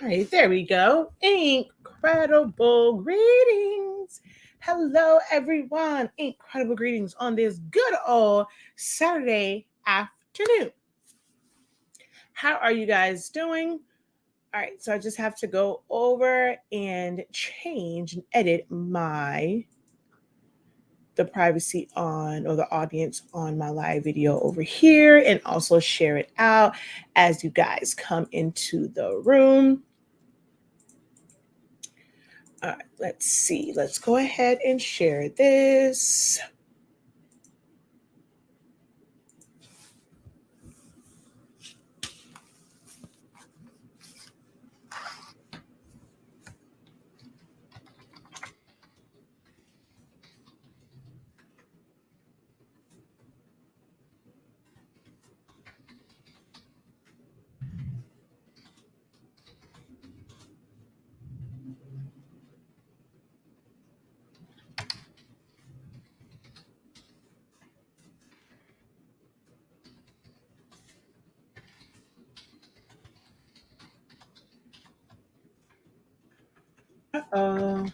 right, there we go. Incredible greetings. Hello, everyone. Incredible greetings on this good old Saturday afternoon. How are you guys doing? All right, so I just have to go over and change and edit the privacy on or the audience on my live video over here and also share it out as you guys come into the room. All right, let's see. Let's go ahead and share this. Uh-oh.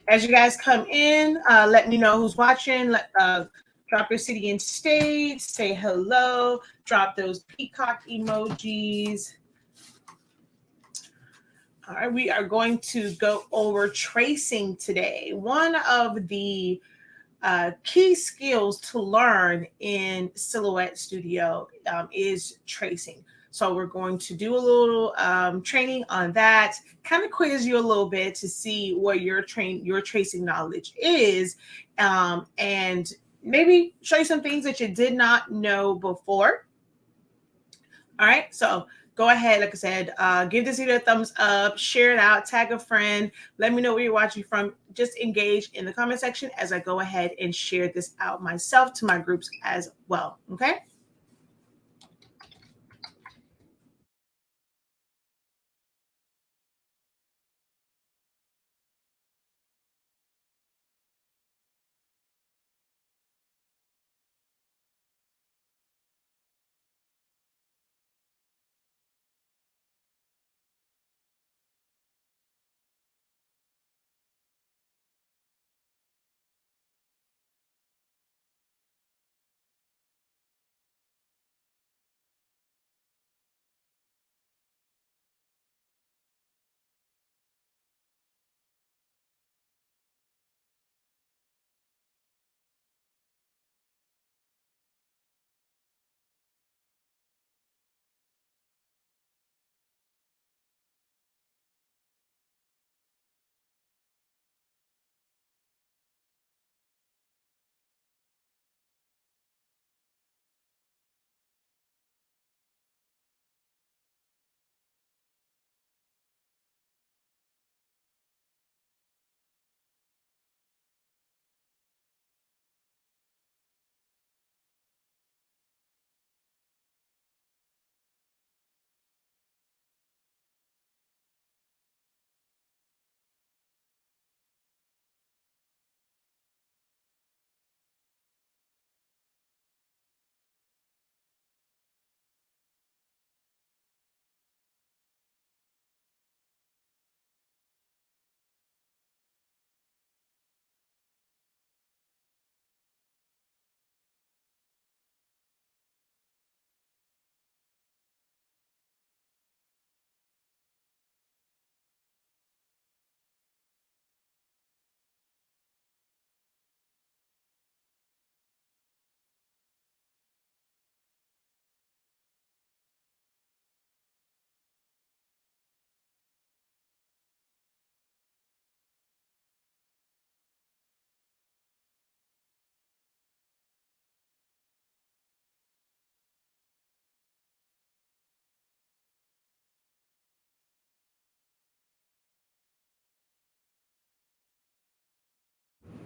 As you guys come in, let me know who's watching. Drop your city and state, say hello, drop those peacock emojis. All right, we are going to go over tracing today. One of the key skills to learn in Silhouette Studio is tracing. So we're going to do a little training on that, kind of quiz you a little bit to see where your tracing knowledge is, and maybe show you some things that you did not know before. All right, so go ahead, like I said, give this video a thumbs up, share it out, tag a friend, let me know where you're watching from. Just engage in the comment section as I go ahead and share this out myself to my groups as well, okay?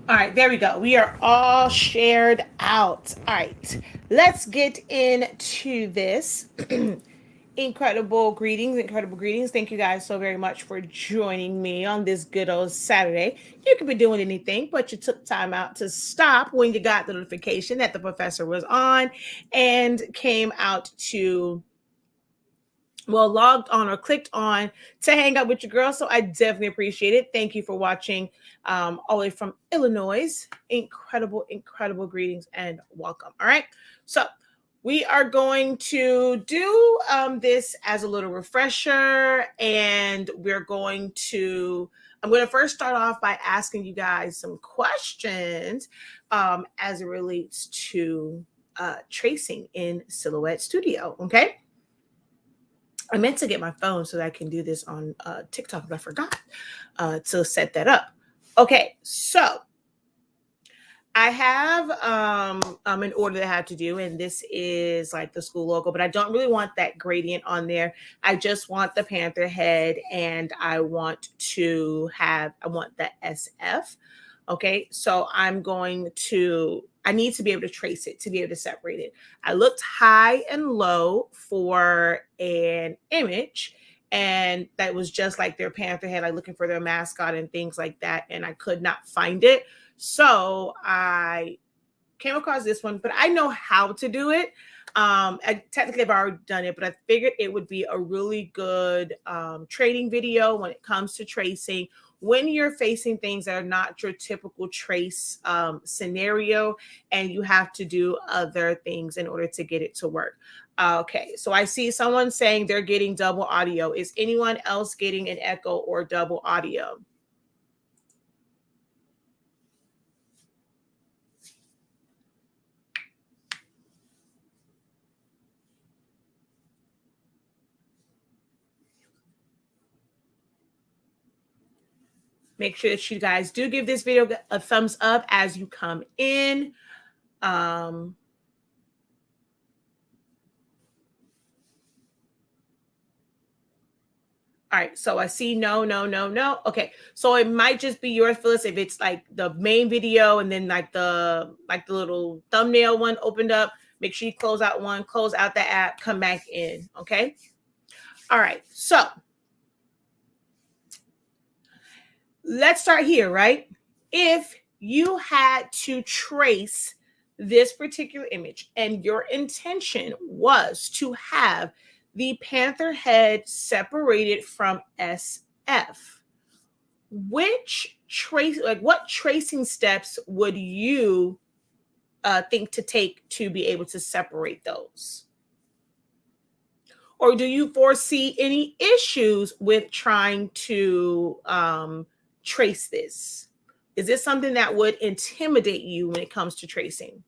All right, there we go. We are all shared out. All right, let's get into this. Incredible greetings, incredible greetings. Thank you guys so very much for joining me on this good old Saturday. You could be doing anything, but you took time out to stop when you got the notification that the professor was on and came out to well, logged on or clicked on to hang out with your girl. So I definitely appreciate it. Thank you for watching all the way from Illinois. Incredible, incredible greetings and welcome. All right. So we are going to do this as a little refresher, and I'm going to first start off by asking you guys some questions as it relates to tracing in Silhouette Studio. Okay. I meant to get my phone so that I can do this on TikTok, but I forgot to set that up. Okay, so I have an order that I have to do, and this is like the school logo, but I don't really want that gradient on there. I just want the panther head, and I want the SF. Okay, so I need to be able to trace it, to be able to separate it. I looked high and low for an image, and that was just like their panther head, like looking for their mascot and things like that, and I could not find it. So I came across this one, but I know how to do it. Technically, I've already done it, but I figured it would be a really good training video when it comes to tracing. When you're facing things that are not your typical trace scenario, and you have to do other things in order to get it to work. Okay, so I see someone saying they're getting double audio. Is anyone else getting an echo or double audio? Make sure that you guys do give this video a thumbs up as you come in. All right, so I see no. Okay, so it might just be yours, Phyllis, if it's like the main video and then like the little thumbnail one opened up. Make sure you close out one, close out the app, come back in. Okay. All right, so let's start here, right? If you had to trace this particular image and your intention was to have the panther head separated from SF, what tracing steps would you think to take to be able to separate those? Or do you foresee any issues with trying to trace this? Is this something that would intimidate you when it comes to tracing?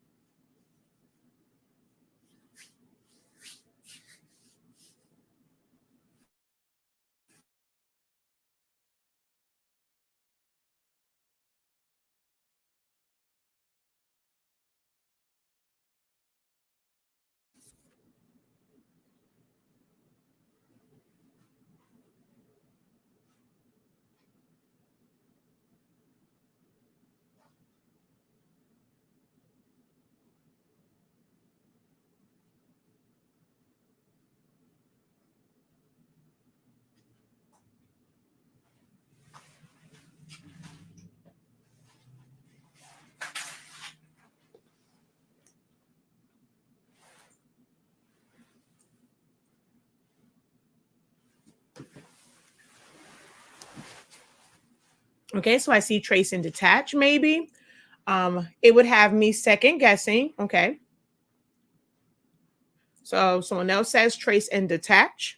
Okay, so I see trace and detach maybe. It would have me second guessing. Okay. So someone else says trace and detach.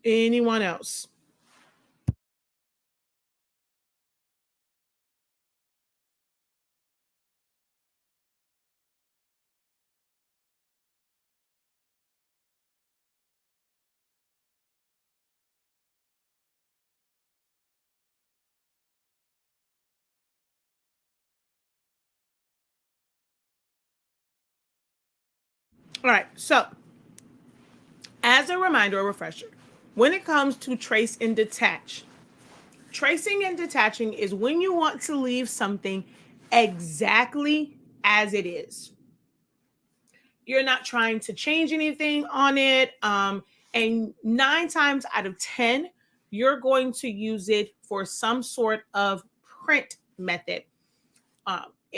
Anyone else? All right, so as a reminder or refresher, when it comes to trace and detach, tracing and detaching is when you want to leave something exactly as it is. You're not trying to change anything on it. And 9 times out of 10, you're going to use it for some sort of print method.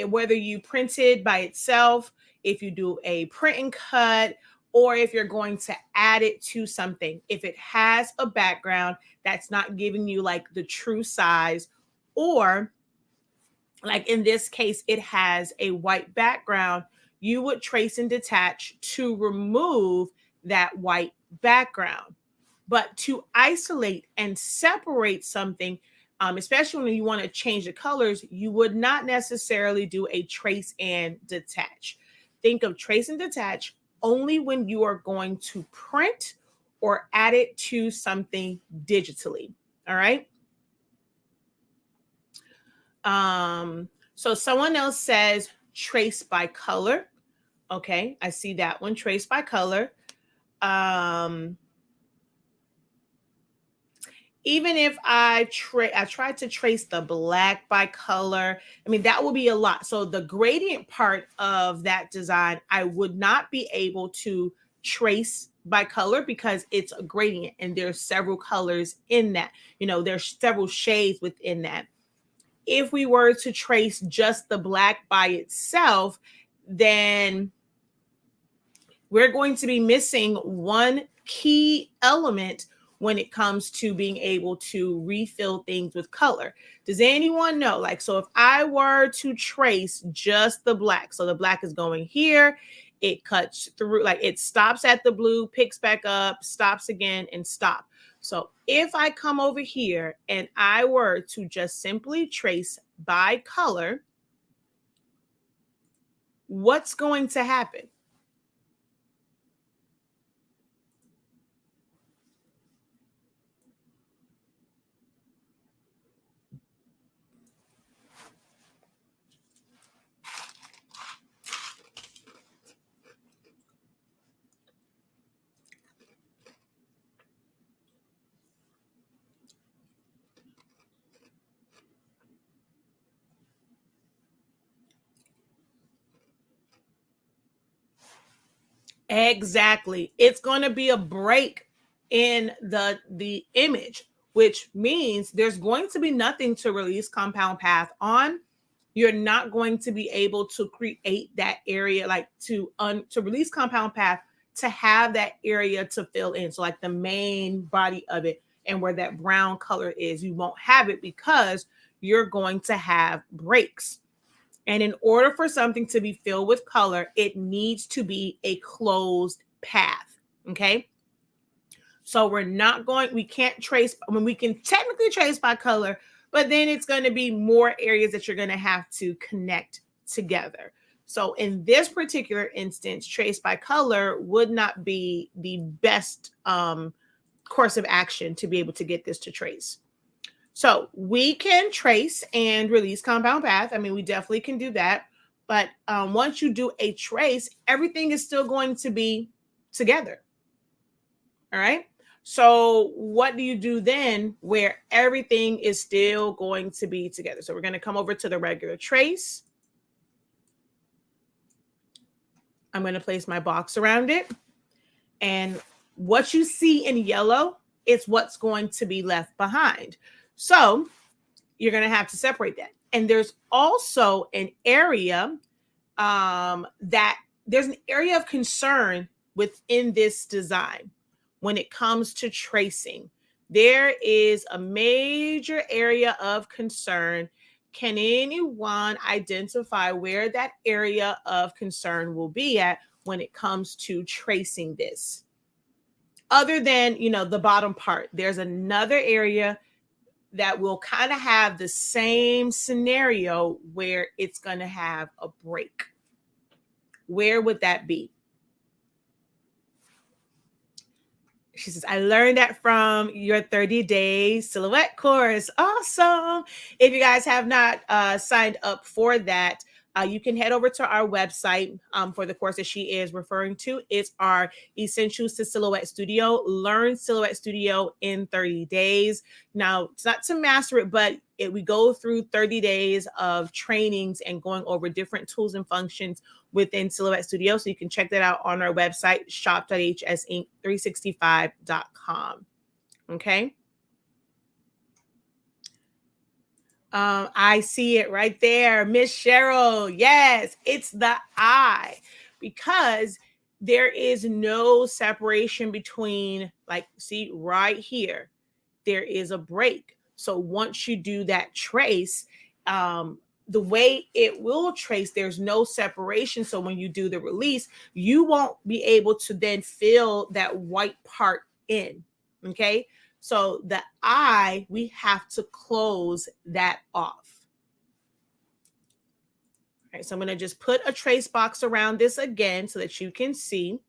Whether you print it by itself, if you do a print and cut, or if you're going to add it to something. If it has a background that's not giving you like the true size, or like in this case, it has a white background, you would trace and detach to remove that white background. But to isolate and separate something, especially when you want to change the colors, you would not necessarily do a trace and detach. Think of trace and detach only when you are going to print or add it to something digitally. All right. So someone else says trace by color. Okay, I see that one, trace by color. Even if I tried to trace the black by color, I mean, that will be a lot. So the gradient part of that design, I would not be able to trace by color because it's a gradient and there's several colors in that. You know, there's several shades within that. If we were to trace just the black by itself, then we're going to be missing one key element when it comes to being able to refill things with color. Does anyone know? Like, so if I were to trace just the black, so the black is going here, it cuts through, like it stops at the blue, picks back up, stops again, and stop. So if I come over here and I were to just simply trace by color, what's going to happen? Exactly. It's going to be a break in the image, which means there's going to be nothing to release compound path on. You're not going to be able to create that area, like to release compound path, to have that area to fill in. So like the main body of it and where that brown color is, you won't have it because you're going to have breaks. And in order for something to be filled with color, it needs to be a closed path. Okay. So we can't trace, I mean, we can technically trace by color, but then it's going to be more areas that you're going to have to connect together. So in this particular instance, trace by color would not be the best course of action to be able to get this to trace. So we can trace and release compound path. I mean, we definitely can do that. But once you do a trace, everything is still going to be together. All right. So what do you do then where everything is still going to be together? So we're going to come over to the regular trace. I'm going to place my box around it. And what you see in yellow is what's going to be left behind. So you're going to have to separate that. And there's also an area there's an area of concern within this design when it comes to tracing. There is a major area of concern. Can anyone identify where that area of concern will be at when it comes to tracing this? Other than, the bottom part, there's another area that will kind of have the same scenario where it's going to have a break. Where would that be? She says, I learned that from your 30-day silhouette course. Awesome. If you guys have not signed up for that, You can head over to our website for the course that she is referring to. It's our Essentials to Silhouette Studio. Learn Silhouette Studio in 30 days. Now, it's not to master it, but we go through 30 days of trainings and going over different tools and functions within Silhouette Studio. So you can check that out on our website, shop.hsink365.com. Okay. I see it right there, Miss Cheryl. Yes, it's the I, because there is no separation between, like, see right here, there is a break. So once you do that trace, the way it will trace, there's no separation. So when you do the release, you won't be able to then fill that white part in. Okay. So the I, we have to close that off. All right, so I'm going to just put a trace box around this again so that you can see.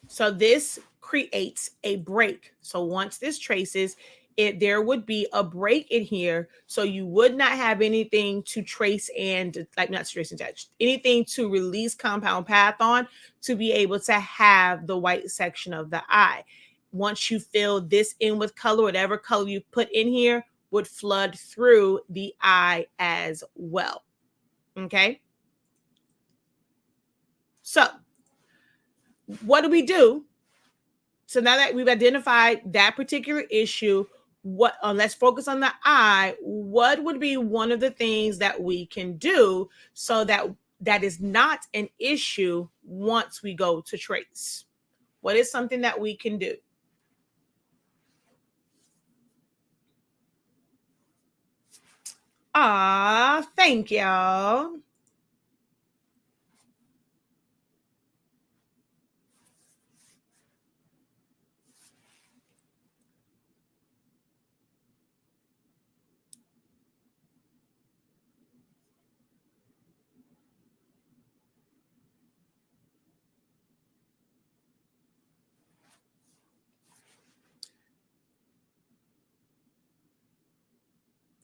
So this creates a break. So once this traces, there would be a break in here. So you would not have anything to trace and, like, not trace and touch, anything to release compound path on to be able to have the white section of the I. Once you fill this in with color, whatever color you put in here would flood through the I as well. Okay. So what do we do? So now that we've identified that particular issue, let's focus on the I. What would be one of the things that we can do so that that is not an issue once we go to trace? What is something that we can do? Thank y'all.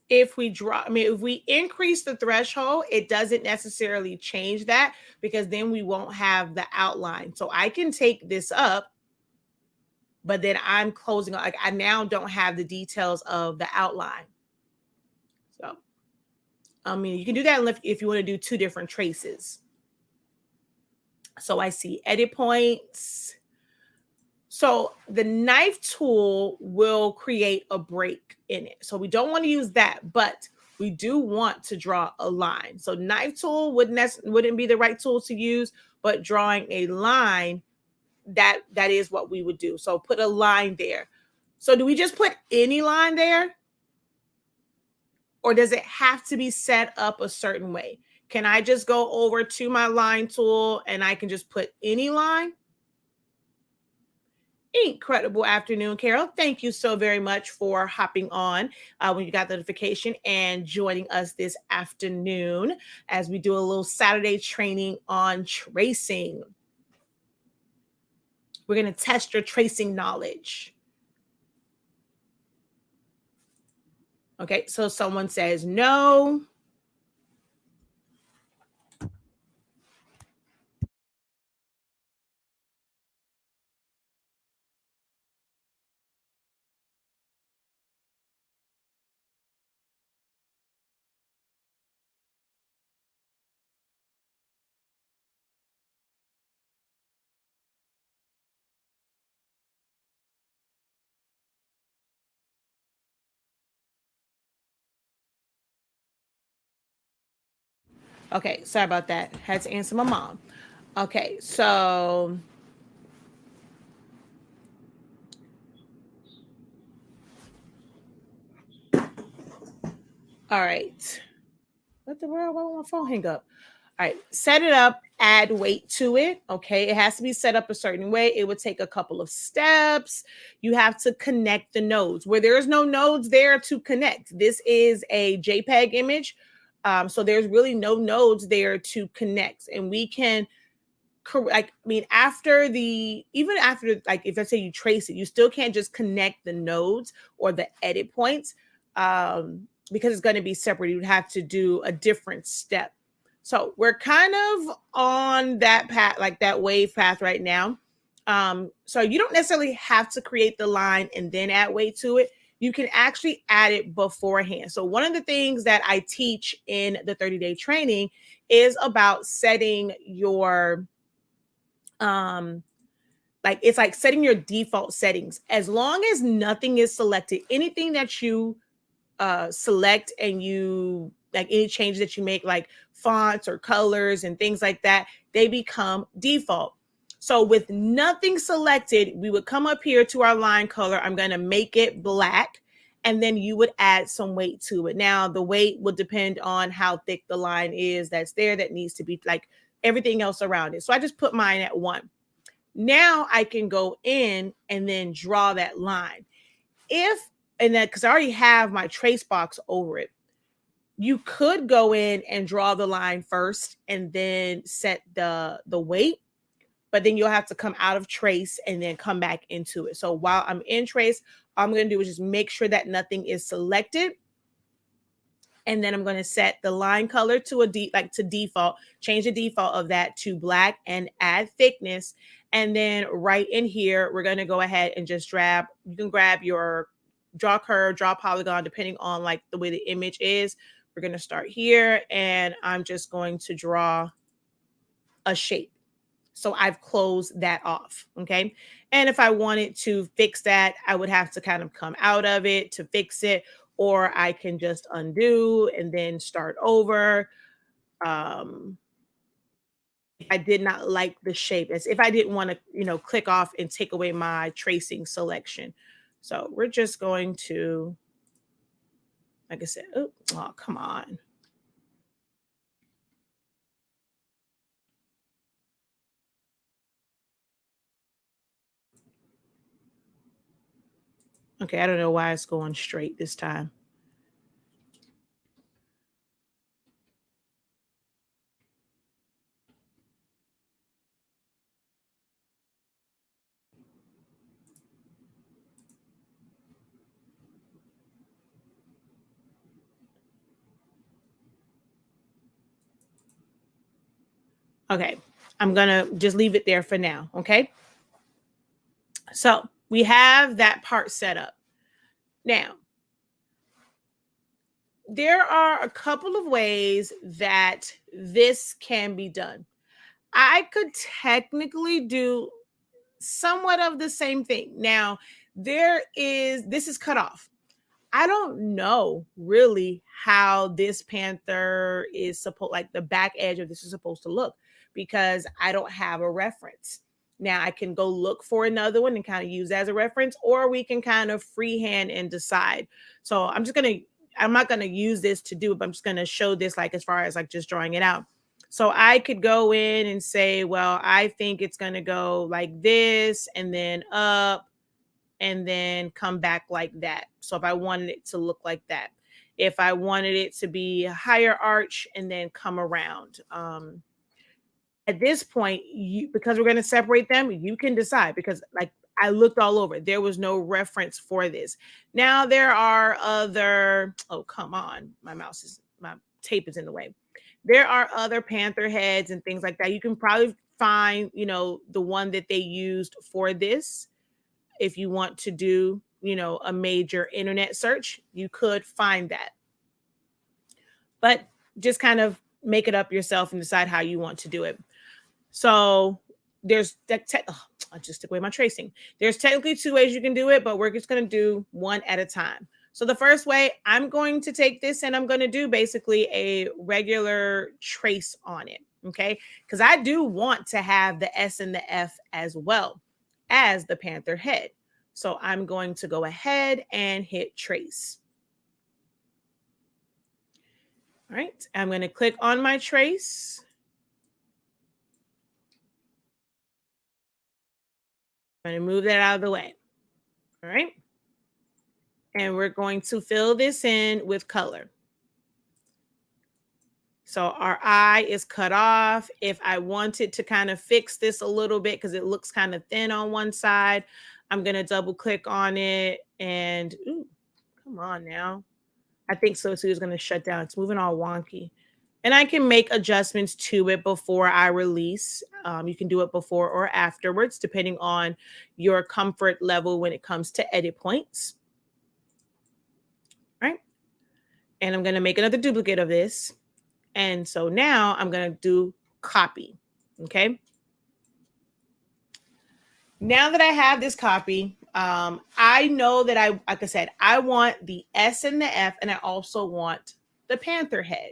If we if we increase the threshold, it doesn't necessarily change that, because then we won't have the outline. So I can take this up, but then I'm closing, like, I now don't have the details of the outline. So, I mean, you can do that if you want to do two different traces. So I see edit points. So the knife tool will create a break in it. So we don't want to use that, but we do want to draw a line. So knife tool wouldn't be the right tool to use, but drawing a line, that is what we would do. So put a line there. So do we just put any line there? Or does it have to be set up a certain way? Can I just go over to my line tool and I can just put any line? Incredible afternoon, Carol. Thank you so very much for hopping on when you got the notification and joining us this afternoon as we do a little Saturday training on tracing. We're going to test your tracing knowledge. Okay, so someone says no. Okay, sorry about that. Had to answer my mom. Okay, so all right. What the world? Why won't my phone hang up? All right, set it up, add weight to it. Okay, it has to be set up a certain way. It would take a couple of steps. You have to connect the nodes where there is no nodes there to connect. This is a JPEG image. So there's really no nodes there to connect. And we can, like, I mean, even after, like, if let's say you trace it, you still can't just connect the nodes or the edit points. because it's going to be separate, you'd have to do a different step. So we're kind of on that path, like that wave path right now. So you don't necessarily have to create the line and then add weight to it. You can actually add it beforehand. So one of the things that I teach in the 30-day training is about setting your like it's like setting your default settings. As long as nothing is selected, anything that you select and you like any changes that you make, like fonts or colors and things like that, they become default. So with nothing selected, we would come up here to our line color. I'm going to make it black, and then you would add some weight to it. Now the weight will depend on how thick the line is that's there, that needs to be like everything else around it. So I just put mine at 1. Now I can go in and then draw that line. And then because I already have my trace box over it, you could go in and draw the line first and then set the weight, but then you'll have to come out of trace and then come back into it. So while I'm in trace, all I'm going to do is just make sure that nothing is selected. And then I'm going to set the line color to to default, change the default of that to black and add thickness. And then right in here, we're going to go ahead and just you can grab your draw curve, draw polygon, depending on like the way the image is. We're going to start here, and I'm just going to draw a shape. So I've closed that off. Okay. And if I wanted to fix that, I would have to kind of come out of it to fix it, or I can just undo and then start over. If I did not like the shape, as if I didn't want to, click off and take away my tracing selection. So we're just going to, like I said, oh, come on. Okay, I don't know why it's going straight this time. Okay, I'm gonna just leave it there for now. Okay, so we have that part set up. Now, there are a couple of ways that this can be done. I could technically do somewhat of the same thing. Now, this is cut off. I don't know really how this panther is supposed, like the back edge of this is supposed to look, because I don't have a reference. Now I can go look for another one and kind of use as a reference, or we can kind of freehand and decide. So I'm not gonna use this to do it, but I'm just gonna show this like as far as like just drawing it out. So I could go in and say, well, I think it's gonna go like this and then up and then come back like that. So if I wanted it to look like that, if I wanted it to be a higher arch and then come around, at this point, because we're going to separate them, you can decide, because like I looked all over, there was no reference for this. Now there are other, oh, come on, my tape is in the way. There are other panther heads and things like that. You can probably find, the one that they used for this. If you want to do, a major internet search, you could find that. But just kind of make it up yourself and decide how you want to do it. So there's that. I just took away my tracing. There's technically 2 ways you can do it, but we're just going to do one at a time. So the first way, I'm going to take this and I'm going to do basically a regular trace on it. Okay. Because I do want to have the S and the F as well as the panther head. So I'm going to go ahead and hit trace. All right. I'm going to click on my trace. I'm going to move that out of the way. All right. And we're going to fill this in with color. So our eye is cut off. If I wanted to kind of fix this a little bit because it looks kind of thin on one side, I'm going to double click on it and, ooh, come on now. I think so too is going to shut down. It's moving all wonky. And I can make adjustments to it before I release. You can do it before or afterwards, depending on your comfort level when it comes to edit points. Right? And I'm going to make another duplicate of this. And so now I'm going to do copy. Okay. Now that I have this copy, I know that like I said, I want the S and the F, and I also want the panther head.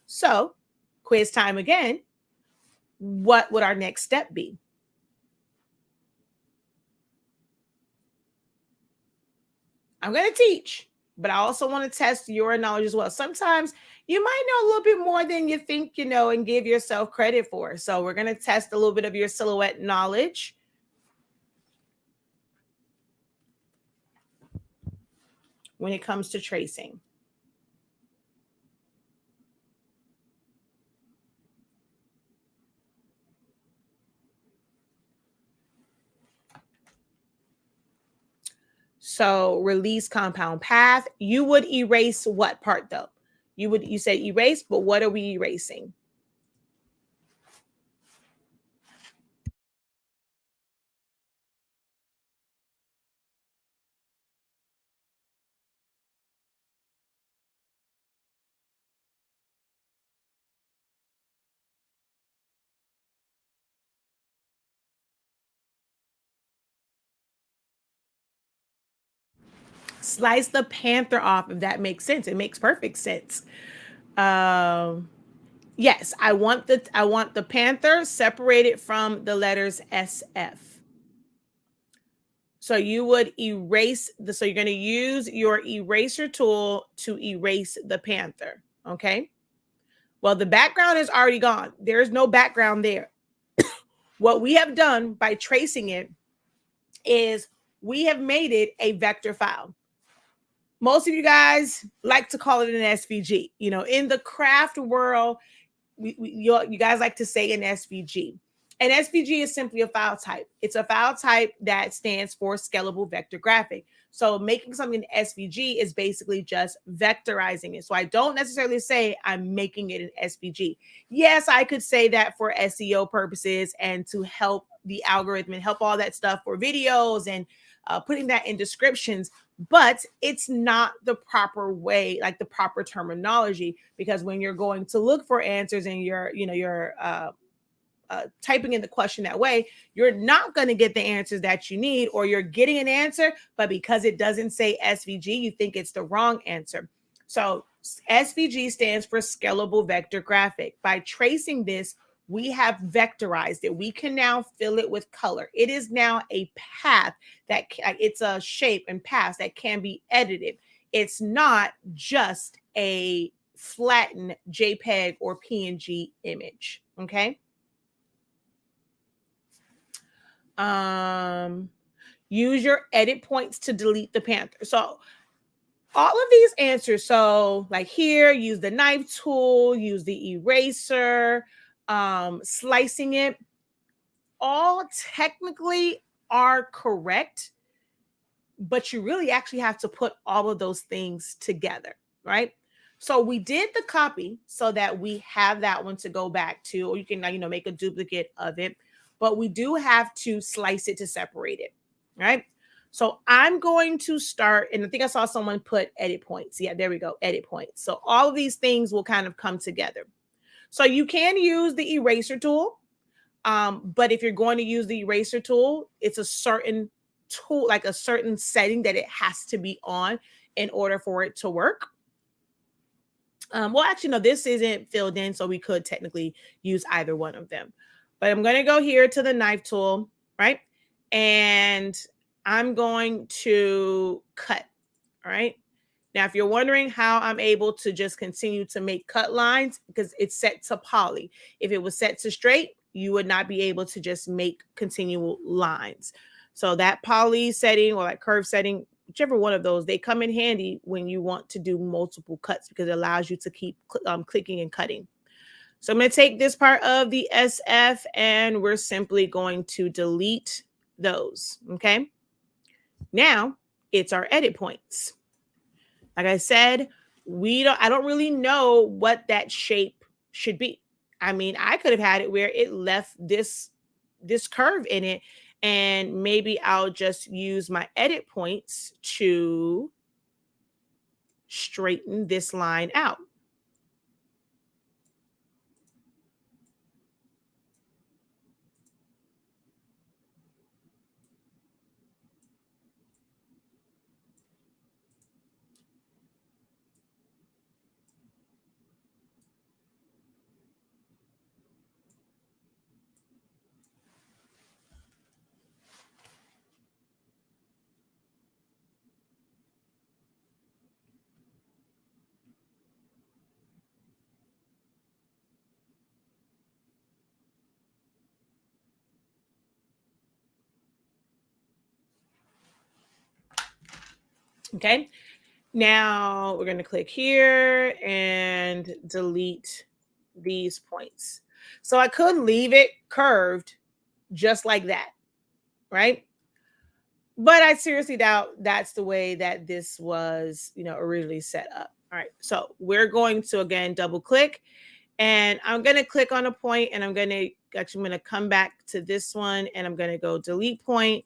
So quiz time again. What would our next step be? I'm going to teach, but I also want to test your knowledge as well. Sometimes you might know a little bit more than you think you know and give yourself credit for. So we're going to test a little bit of your silhouette knowledge. When it comes to tracing. So release compound path. You would erase what part though? You said erase, but what are we erasing? Slice the panther off, if that makes sense. It makes perfect sense. Yes, I want the panther separated from the letters SF. So you would erase so you're going to use your eraser tool to erase the panther. Okay. Well, the background is already gone. There's no background there. What we have done by tracing it is we have made it a vector file. Most of you guys like to call it an SVG. You know, in the craft world, you guys like to say an SVG. An SVG is simply a file type. It's a file type that stands for scalable vector graphic. So making something an SVG is basically just vectorizing it. So I don't necessarily say I'm making it an SVG. Yes, I could say that for SEO purposes and to help the algorithm and help all that stuff for videos and putting that in descriptions, but it's not the proper way, like the proper terminology, because when you're going to look for answers and you're typing in the question that way, you're not going to get the answers that you need, or you're getting an answer, but because it doesn't say SVG, you think it's the wrong answer. So SVG stands for scalable vector graphic. By tracing this, we have vectorized it. We can now fill it with color. It is now a path that it's a shape and path that can be edited. It's not just a flattened JPEG or PNG image. Okay. Use your edit points to delete the panther. So all of these answers, so like here, use the knife tool, use the eraser, slicing it, all technically are correct, but you really actually have to put all of those things together, right? So we did the copy so that we have that one to go back to, or you can, make a duplicate of it, but we do have to slice it to separate it, right? So I'm going to start, and I think I saw someone put edit points. Yeah, there we go, edit points. So all of these things will kind of come together. So you can use the eraser tool, but if you're going to use the eraser tool, it's a certain tool, like a certain setting that it has to be on in order for it to work. Well, actually, no, this isn't filled in, so we could technically use either one of them. But I'm going to go here to the knife tool, right? And I'm going to cut, all right? Now, if you're wondering how I'm able to just continue to make cut lines, because it's set to poly. If it was set to straight, you would not be able to just make continual lines. So that poly setting or that curve setting, whichever one of those, they come in handy when you want to do multiple cuts because it allows you to keep clicking and cutting. So I'm going to take this part of the SF and we're simply going to delete those. Okay. Now it's our edit points. Like I said, I don't really know what that shape should be. I mean, I could have had it where it left this curve in it, and maybe I'll just use my edit points to straighten this line out. Okay. Now we're going to click here and delete these points. So I could leave it curved just like that, right? But I seriously doubt that's the way that this was, originally set up. All right. So we're going to, again, double click, and I'm going to click on a point, and I'm going to come back to this one, and I'm going to go delete point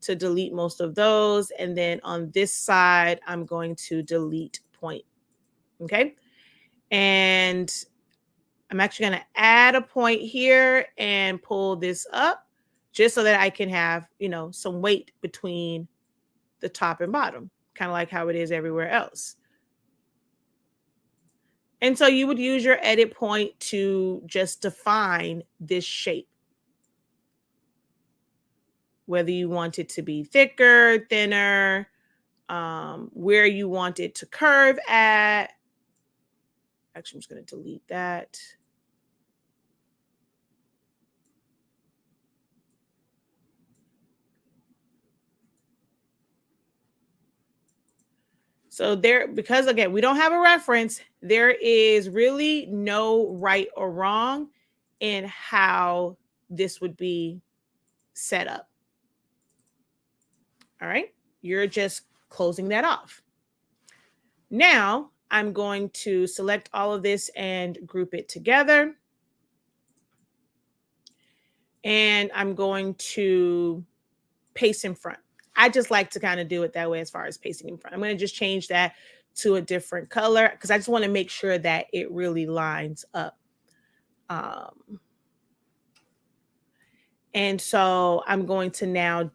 to delete most of those. And then on this side, I'm going to delete point. Okay. And I'm actually going to add a point here and pull this up just so that I can have, some weight between the top and bottom, kind of like how it is everywhere else. And so you would use your edit point to just define this shape, whether you want it to be thicker, thinner, where you want it to curve at. Actually, I'm just going to delete that. So because again, we don't have a reference, there is really no right or wrong in how this would be set up. All right. You're just closing that off. Now I'm going to select all of this and group it together. And I'm going to paste in front. I just like to kind of do it that way as far as pasting in front. I'm going to just change that to a different color because I just want to make sure that it really lines up. And so I'm going to now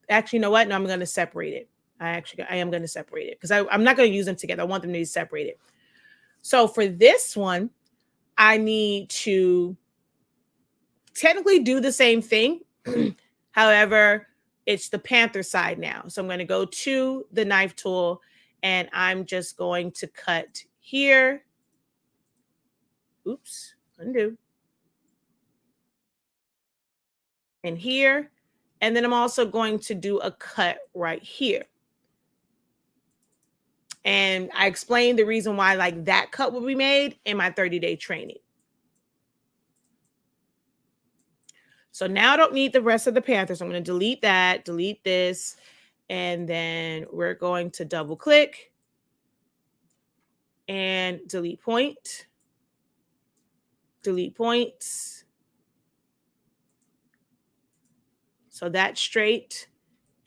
actually, you know what? No, I'm going to separate it. I am going to separate it because I'm not going to use them together. I want them to be separated. So for this one, I need to technically do the same thing. However, it's the Panther side now. So I'm going to go to the knife tool, and I'm just going to cut here. Oops, undo. And here. And then I'm also going to do a cut right here. And I explained the reason why like that cut will be made in my 30-day training. So now I don't need the rest of the Panther. So I'm going to delete that, delete this, and then we're going to double click and delete point, delete points. So that's straight,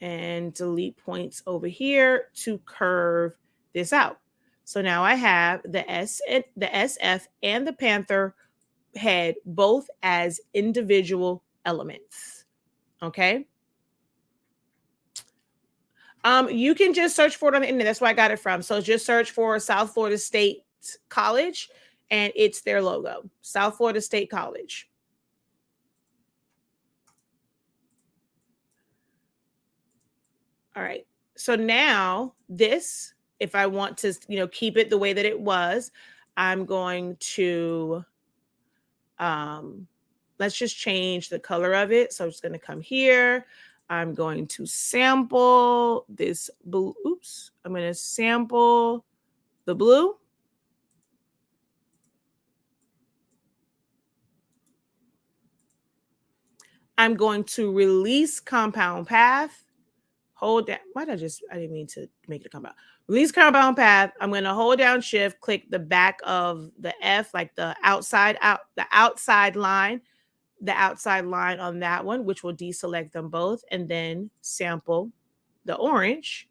and delete points over here to curve this out. So now I have the SF and the Panther head both as individual elements. Okay. You can just search for it on the internet. That's where I got it from. So just search for South Florida State College, and it's their logo, South Florida State College. All right. So now this, if I want to, keep it the way that it was, I'm going to, let's just change the color of it. So I'm just going to come here. I'm going to sample this blue. Oops. I'm going to sample the blue. I'm going to release compound path, hold down. Why did I didn't mean to make it a compound. Release compound path. I'm going to hold down shift, click the back of the F, like the outside line on that one, which will deselect them both, and then sample the orange.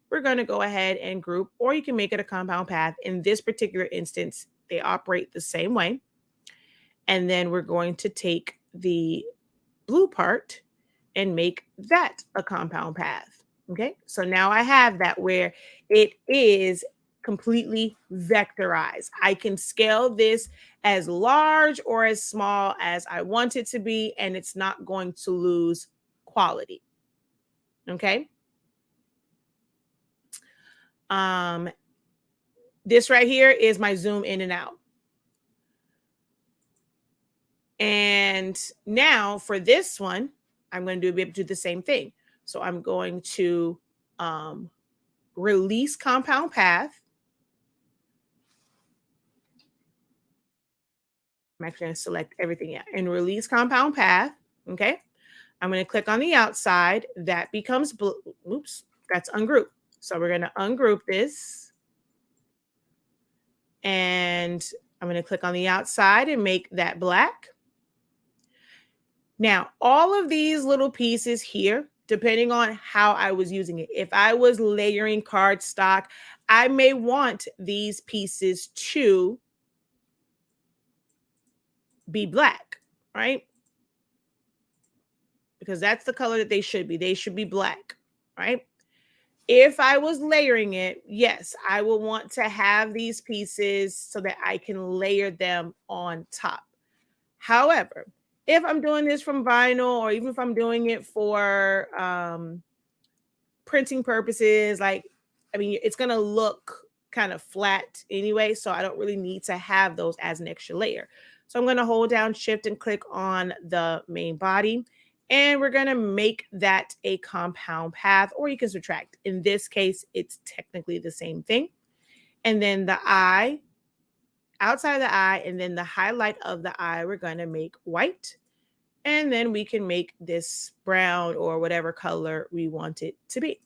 We're going to go ahead and group, or you can make it a compound path. In this particular instance, they operate the same way. And then we're going to take the blue part and make that a compound path. Okay, so now I have that where it is completely vectorized. I can scale this as large or as small as I want it to be, and it's not going to lose quality. Okay. This right here is my zoom in and out. And now for this one, I'm going to be able to do the same thing. So I'm going to release compound path. I'm actually going to select everything and release compound path. Okay. I'm going to click on the outside. That becomes blue. Oops, that's ungroup. So we're going to ungroup this. And I'm going to click on the outside and make that black. Now, all of these little pieces here, depending on how I was using it, if I was layering cardstock, I may want these pieces to be black, right? Because that's the color that they should be. They should be black, right? If I was layering it, yes, I will want to have these pieces so that I can layer them on top. However, if I'm doing this from vinyl, or even if I'm doing it for printing purposes, it's going to look kind of flat anyway, so I don't really need to have those as an extra layer. So I'm going to hold down shift and click on the main body, and we're going to make that a compound path, or you can subtract. In this case, it's technically the same thing. And then the eye, outside of the eye, and then the highlight of the eye, we're going to make white. And then we can make this brown or whatever color we want it to be.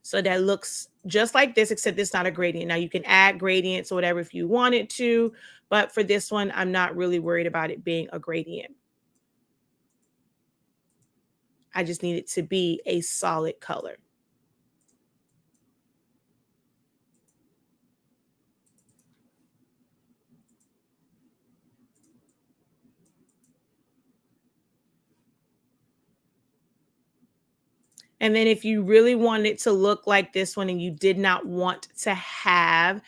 So that looks just like this, except it's not a gradient. Now you can add gradients or whatever if you wanted to, but for this one, I'm not really worried about it being a gradient. I just need it to be a solid color. And then if you really wanted it to look like this one and you did not want to have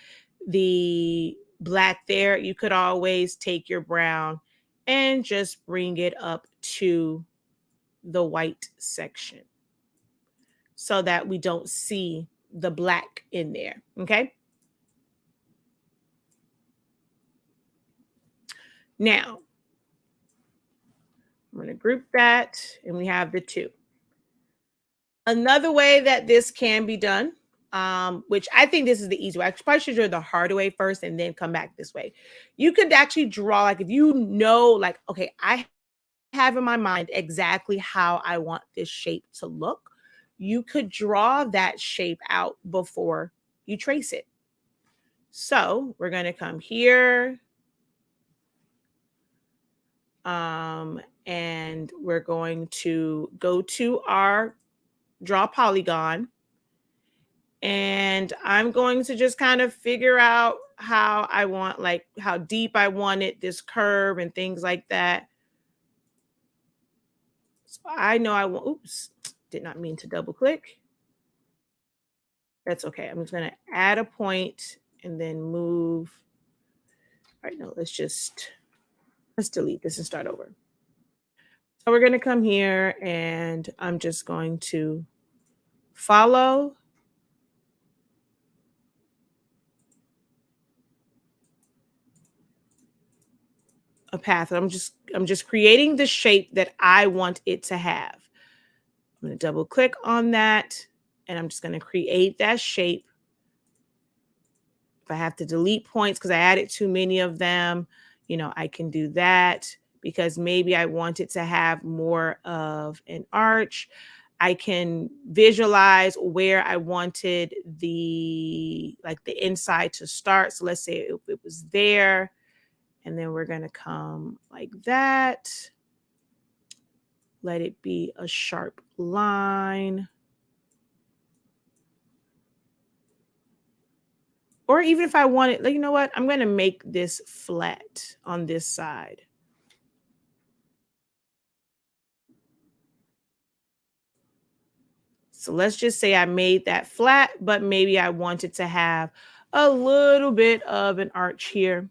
the black there, you could always take your brown and just bring it up to the white section so that we don't see the black in there. Okay. Now, I'm going to group that, and we have the two. Another way that this can be done, which I think this is the easy way. I probably should do the harder way first and then come back this way. You could actually draw, like if you know, like, okay, I have in my mind exactly how I want this shape to look. You could draw that shape out before you trace it. So we're going to come here. And we're going to go to our draw polygon. And I'm going to just kind of figure out how I want, like how deep I want it, this curve and things like that. So I know I want, oops, did not mean to double click. That's okay. I'm just going to add a point and then move. All right, no, let's delete this and start over. So we're going to come here and I'm just going to follow a path. I'm just creating the shape that I want it to have. I'm going to double click on that and I'm just going to create that shape. If I have to delete points because I added too many of them, I can do that because maybe I want it to have more of an arch. I can visualize where I wanted the inside to start. So let's say it was there, and then we're going to come like that. Let it be a sharp line. Or even if I wanted, you know what? I'm going to make this flat on this side. So let's just say I made that flat, but maybe I wanted to have a little bit of an arch here.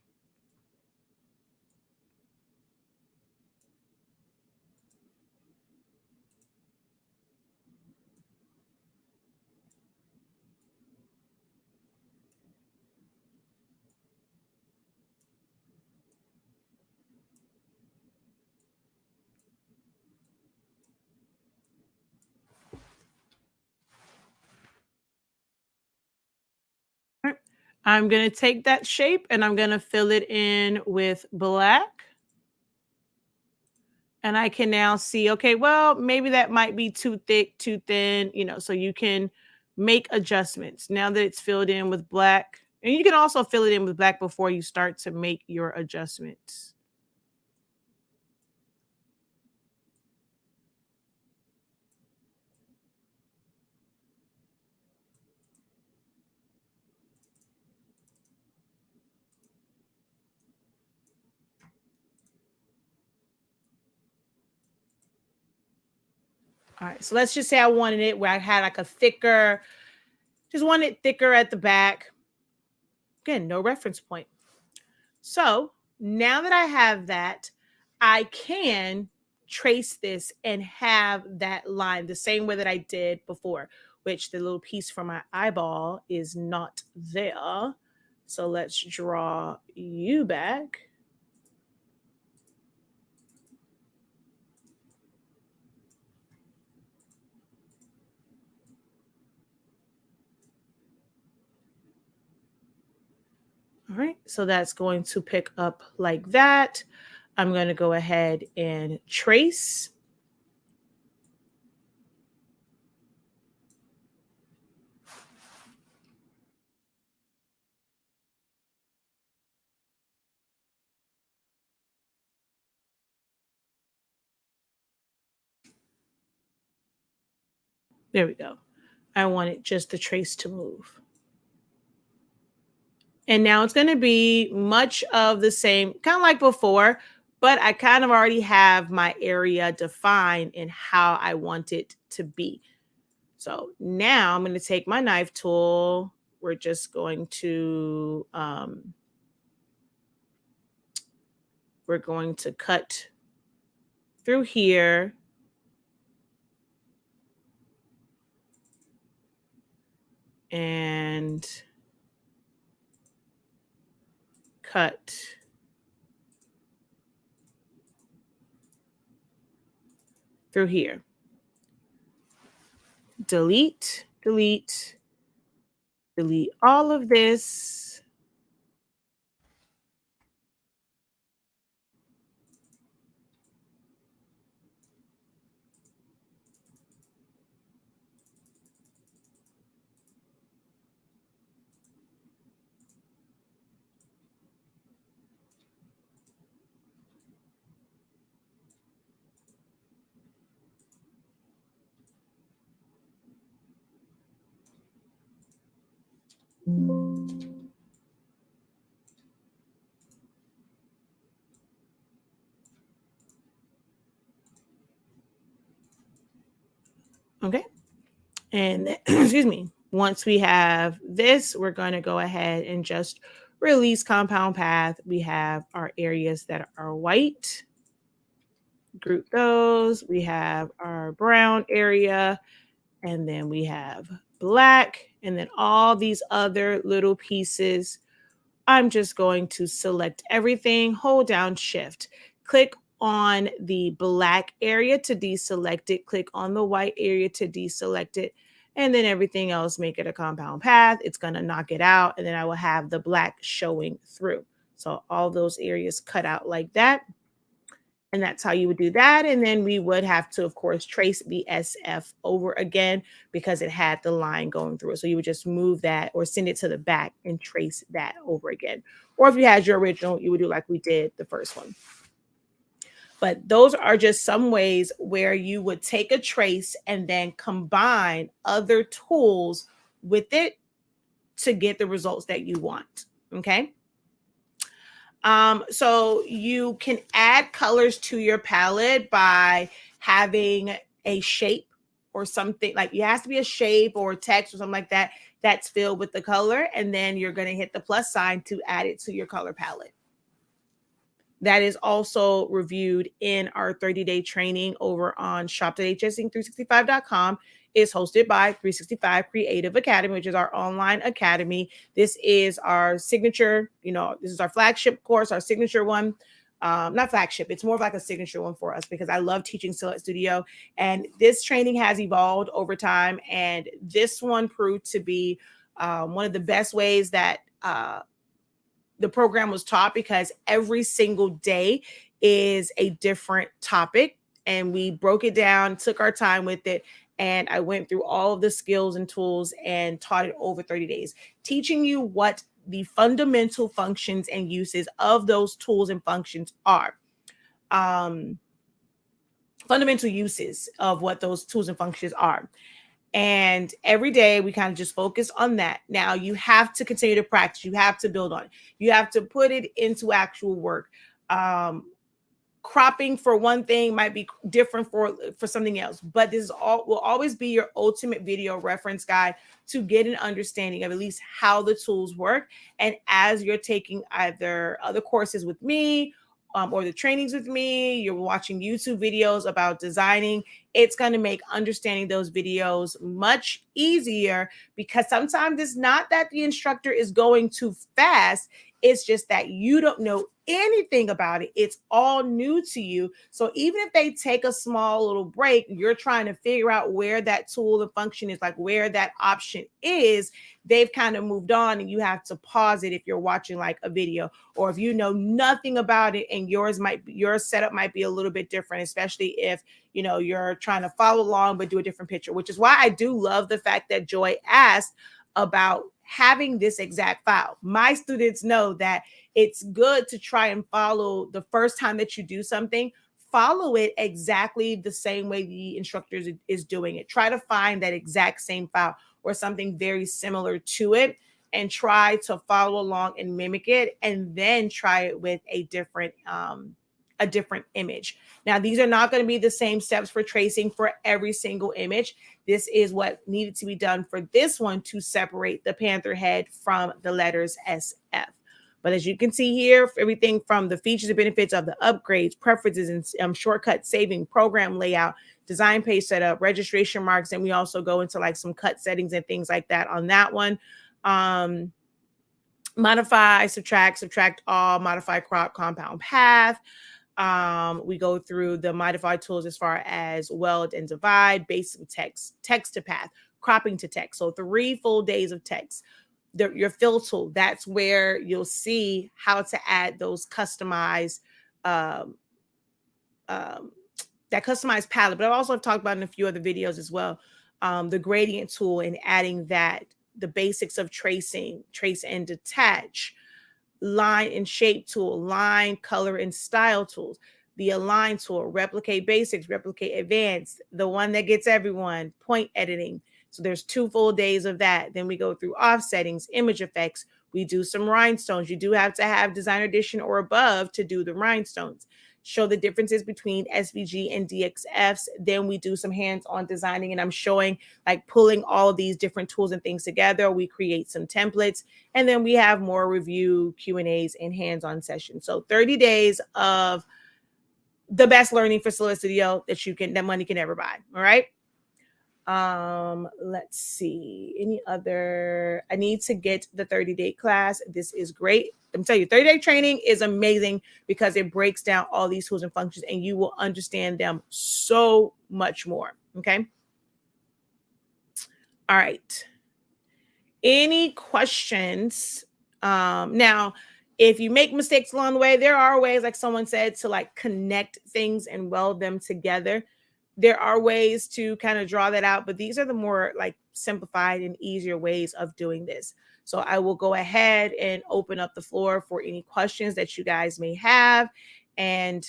I'm going to take that shape and I'm going to fill it in with black. And I can now see, okay, well, maybe that might be too thick, too thin, so you can make adjustments now that it's filled in with black. And you can also fill it in with black before you start to make your adjustments. All right, so let's just say I wanted it where I had like a thicker, just wanted it thicker at the back. Again, no reference point. So now that I have that, I can trace this and have that line the same way that I did before, which the little piece for my eyeball is not there. So let's draw you back. All right, so that's going to pick up like that. I'm going to go ahead and trace. There we go. I wanted just the trace to move. And now it's going to be much of the same, kind of like before, but I kind of already have my area defined in how I want it to be. So now I'm going to take my knife tool. We're just going to, cut through here. And cut through here. Delete, delete, delete all of this. Okay. And excuse me, once we have this, we're going to go ahead and just release compound path. We have our areas that are white. Group those. We have our brown area, and then we have black, and then all these other little pieces. I'm just going to select everything, hold down shift, click on the black area to deselect it, click on the white area to deselect it, and then everything else, make it a compound path. It's going to knock it out, and then I will have the black showing through. So all those areas cut out like that. And that's how you would do that. And then we would have to, of course, trace the SF over again because it had the line going through it. So you would just move that or send it to the back and trace that over again. Or if you had your original, you would do like we did the first one. But those are just some ways where you would take a trace and then combine other tools with it to get the results that you want. Okay. So you can add colors to your palette by having a shape or something, like it has to be a shape or text or something like that that's filled with the color. And then you're going to hit the plus sign to add it to your color palette. That is also reviewed in our 30-day training over on shop.hsink365.com. It's hosted by 365 Creative Academy, which is our online academy. This is our signature, this is our flagship course, our signature one. Not flagship, it's more of like a signature one for us because I love teaching Silhouette Studio. And this training has evolved over time. And this one proved to be one of the best ways that the program was taught, because every single day is a different topic. And we broke it down, took our time with it. And I went through all of the skills and tools and taught it over 30 days, teaching you what the fundamental functions and uses of those tools and functions are. Fundamental uses of what those tools and functions are. And every day we kind of just focus on that. Now you have to continue to practice. You have to build on it. You have to put it into actual work. Cropping for one thing might be different for something else, but this will always be your ultimate video reference guide to get an understanding of at least how the tools work. And as you're taking either other courses with me, or the trainings with me, you're watching YouTube videos about designing, it's going to make understanding those videos much easier, because sometimes it's not that the instructor is going too fast. It's just that you don't know anything about it. It's all new to you. So even if they take a small little break, you're trying to figure out where that tool, the function is, like where that option is. They've kind of moved on and you have to pause it if you're watching like a video, or if you know nothing about it and your setup might be a little bit different, especially if you're trying to follow along but do a different picture, which is why I do love the fact that Joy asked about having this exact file. My students know that it's good to try and follow the first time that you do something, follow it exactly the same way the instructor is doing it. Try to find that exact same file or something very similar to it and try to follow along and mimic it, and then try it with a different image. Now, these are not going to be the same steps for tracing for every single image. This is what needed to be done for this one to separate the panther head from the letters SF. But as you can see here, everything from the features and benefits of the upgrades, preferences, and shortcut saving, program layout, design page setup, registration marks, and we also go into like some cut settings and things like that on that one. Modify, subtract all, modify, crop, compound, path. We go through the modify tools as far as weld and divide, basic text to path, cropping to text. So 3 full days of text. Your fill tool, that's where you'll see how to add those customized, that customized palette. But I've also talked about in a few other videos as well, the gradient tool and adding that, the basics of tracing, trace and detach, line and shape tool, line, color, and style tools, the align tool, replicate basics, replicate advanced, the one that gets everyone, point editing. So there's 2 full days of that. Then we go through offsettings, image effects. We do some rhinestones. You do have to have Designer Edition or above to do the rhinestones. Show the differences between SVG and DXFs. Then we do some hands-on designing, and I'm showing like pulling all of these different tools and things together. We create some templates, and then we have more review, Q&As, and hands-on sessions. So 30 days of the best learning for Silhouette Studio that money can ever buy. All right. Let's see, any other, I need to get the 30-day class. This is great. I'm telling you, 30-day training is amazing because it breaks down all these tools and functions and you will understand them so much more. Okay. All right. Any questions? Now, If you make mistakes along the way, there are ways, like someone said, to like connect things and weld them together. There are ways to kind of draw that out, but these are the more like simplified and easier ways of doing this. So I will go ahead and open up the floor for any questions that you guys may have. And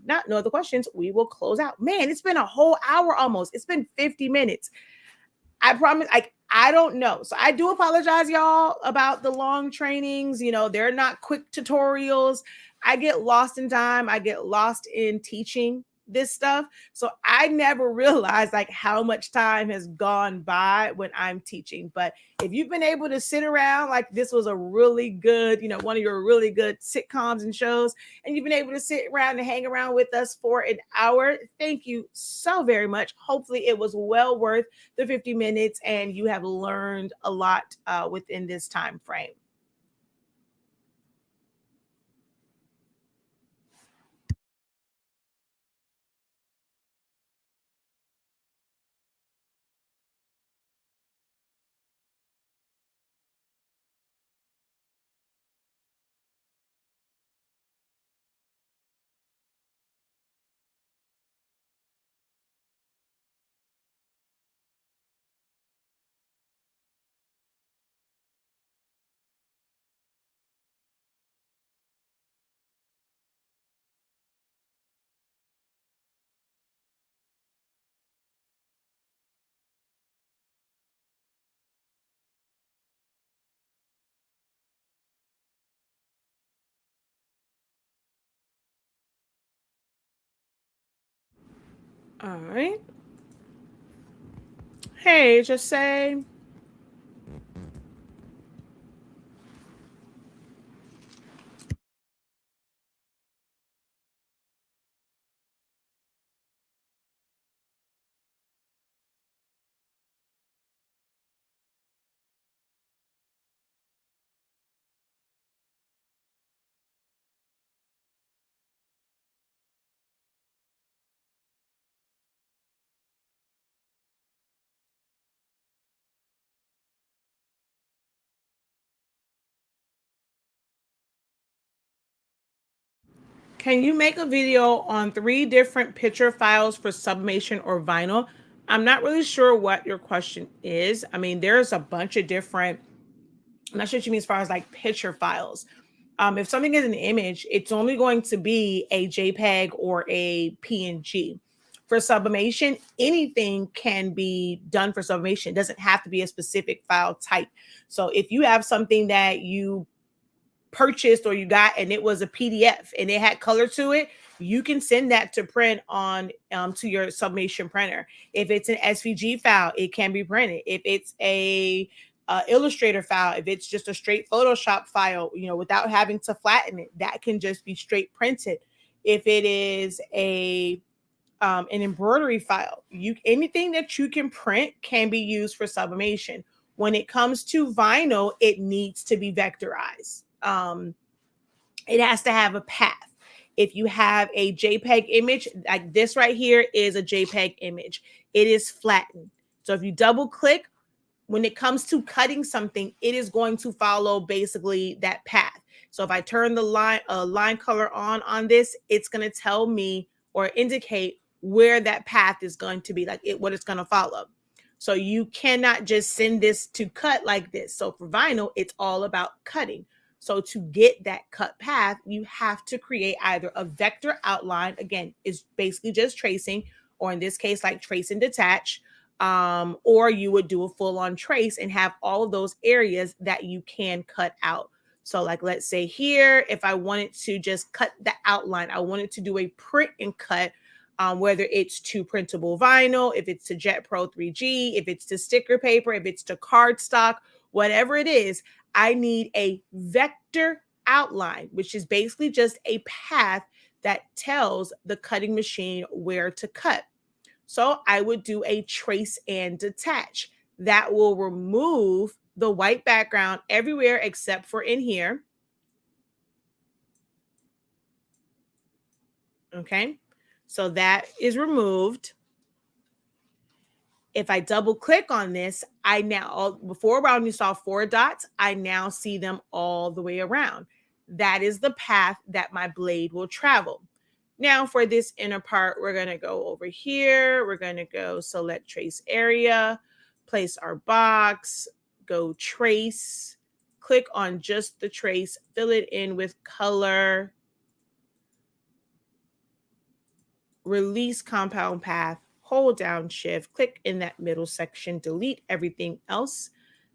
not no other questions, we will close out. Man, it's been a whole hour almost. It's been 50 minutes. I promise, I don't know. So I do apologize, y'all, about the long trainings. You know, they're not quick tutorials. I get lost in time. I get lost in teaching this stuff. So I never realized like how much time has gone by when I'm teaching. But if you've been able to sit around, like this was a really good, you know, one of your really good sitcoms and shows, and you've been able to sit around and hang around with us for an hour, thank you so very much. Hopefully it was well worth the 50 minutes and you have learned a lot within this time frame. All right. Hey, just say. Can you make a video on 3 different picture files for sublimation or vinyl? I'm not really sure what your question is. I mean, there's a bunch of different, I'm not sure what you mean as far as like picture files. If something is an image, it's only going to be a JPEG or a PNG. For sublimation, anything can be done for sublimation. It doesn't have to be a specific file type. So if you have something that you purchased or you got and it was a PDF and it had color to it, you can send that to print on to your sublimation printer. If it's an SVG file, it can be printed. If it's a Illustrator file, if it's just a straight Photoshop file, you know, without having to flatten it, that can just be straight printed. If it is a an embroidery file, you anything that you can print can be used for sublimation. When it comes to vinyl, it needs to be vectorized. It has to have a path. If you have a JPEG image, like this right here is a JPEG image, it is flattened. So if you double click, when it comes to cutting something, it is going to follow basically that path. So if I turn the line color on this, it's going to tell me or indicate where that path is going to be, like what it's going to follow. So you cannot just send this to cut like this. So for vinyl, it's all about cutting. So to get that cut path, you have to create either a vector outline, again, is basically just tracing, or in this case, like trace and detach, or you would do a full-on trace and have all of those areas that you can cut out. So like, let's say here, if I wanted to just cut the outline, I wanted to do a print and cut, whether it's to printable vinyl, if it's to Jet Pro 3G, if it's to sticker paper, if it's to cardstock, whatever it is, I need a vector outline, which is basically just a path that tells the cutting machine where to cut. So I would do a trace and detach. That will remove the white background everywhere except for in here. Okay, so that is removed. If I double click on this, I now, before around you saw 4 dots, I now see them all the way around. that is the path that my blade will travel. Now for this inner part, we're going to go over here. We're going to go select trace area, place our box, go trace, click on just the trace, fill it in with color, release compound path, hold down shift, click in that middle section, delete everything else,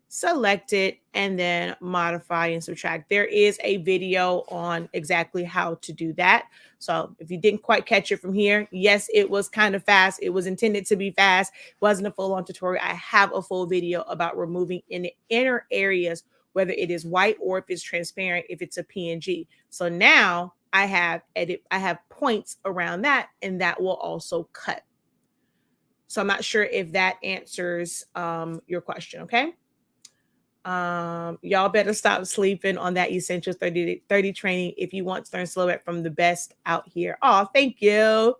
select it, and then modify and subtract. There is a video on exactly how to do that. So if you didn't quite catch it from here, yes, it was kind of fast. It was intended to be fast. It wasn't a full-on tutorial. I have a full video about removing in the inner areas, whether it is white or if it's transparent, if it's a PNG. So now I have points around that, and that will also cut. So I'm not sure if that answers your question, okay? Y'all better stop sleeping on that essential 30 training if you want to learn silhouette from the best out here. Oh, thank you.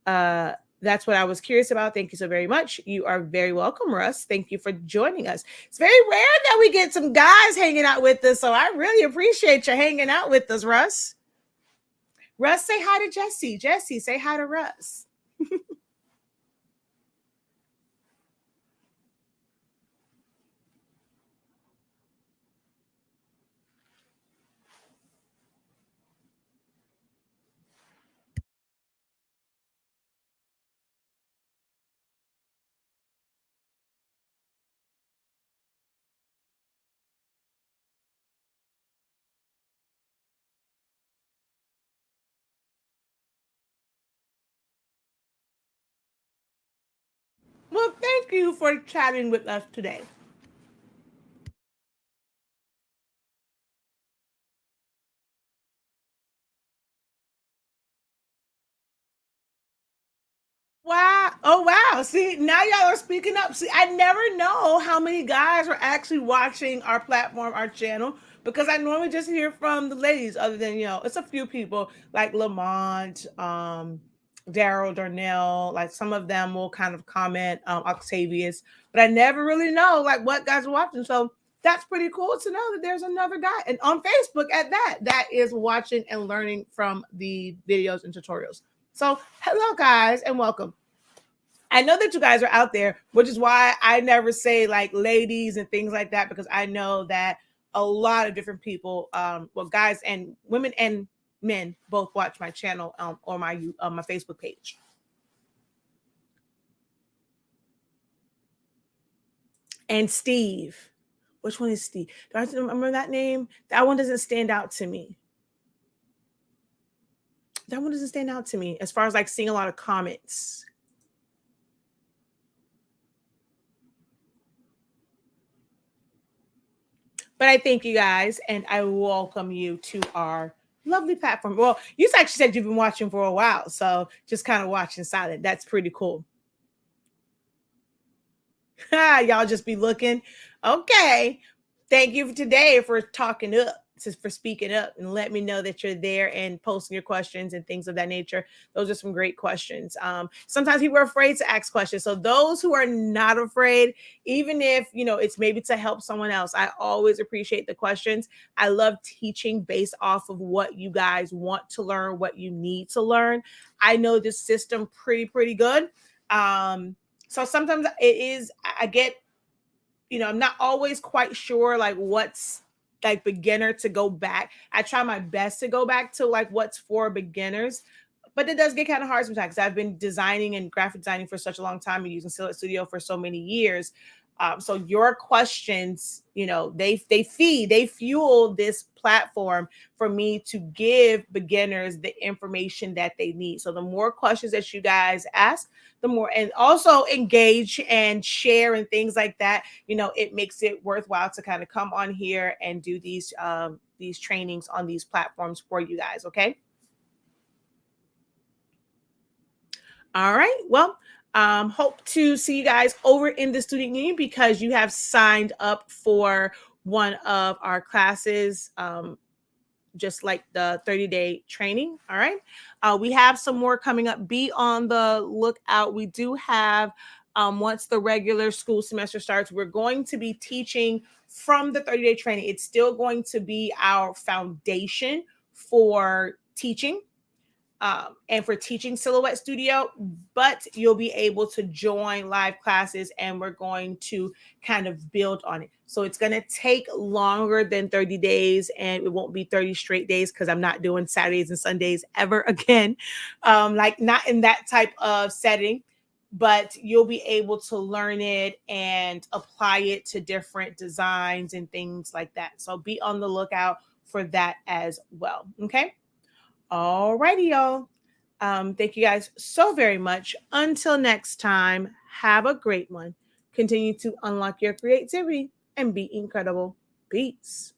That's what I was curious about. Thank you so very much. You are very welcome, Russ. Thank you for joining us. It's very rare that we get some guys hanging out with us, so I really appreciate you hanging out with us, Russ. Russ, say hi to Jesse. Jesse, say hi to Russ. Well, thank you for chatting with us today. Wow. Oh, wow. See, now y'all are speaking up. See, I never know how many guys are actually watching our platform, our channel, because I normally just hear from the ladies, other than, it's a few people like Lamont, Daryl, Darnell, like some of them will kind of comment, Octavius, but I never really know like what guys are watching. So that's pretty cool to know that there's another guy, and on Facebook at that is watching and learning from the videos and tutorials. So hello guys and welcome. I know that you guys are out there, which is why I never say like ladies and things like that, because I know that a lot of different people, well, guys and women and men both watch my channel or my Facebook page. And Steve, which one is Steve? Do I remember that name? That one doesn't stand out to me. That one doesn't stand out to me as far as like seeing a lot of comments. But I thank you guys, and I welcome you to our lovely platform. Well, you actually said you've been watching for a while, so just kind of watching silent. That's pretty cool. Y'all just be looking. Okay. Thank you for today for talking up, for speaking up and let me know that you're there and posting your questions and things of that nature. Those are some great questions. Sometimes people are afraid to ask questions. So those who are not afraid, even if, it's maybe to help someone else, I always appreciate the questions. I love teaching based off of what you guys want to learn, what you need to learn. I know this system pretty good. So sometimes I get, I'm not always quite sure like what's like beginner to go back. I try my best to go back to like what's for beginners, but it does get kind of hard sometimes. I've been designing and graphic designing for such a long time and using Silhouette Studio for so many years. So your questions, they fuel this platform for me to give beginners the information that they need. So the more questions that you guys ask, the more, and also engage and share and things like that, it makes it worthwhile to kind of come on here and do these trainings on these platforms for you guys. Okay. All right. Well, hope to see you guys over in the student union because you have signed up for one of our classes, just like the 30-day training. All right. We have some more coming up. Be on the lookout. We do have once the regular school semester starts, we're going to be teaching from the 30-day training. It's still going to be our foundation for teaching. And for teaching Silhouette Studio, but you'll be able to join live classes and we're going to kind of build on it. So it's going to take longer than 30 days and it won't be 30 straight days because I'm not doing Saturdays and Sundays ever again. Like not in that type of setting, but you'll be able to learn it and apply it to different designs and things like that. So be on the lookout for that as well. Okay. All righty, y'all. Thank you guys so very much. Until next time, have a great one. Continue to unlock your creativity and be incredible. Peace.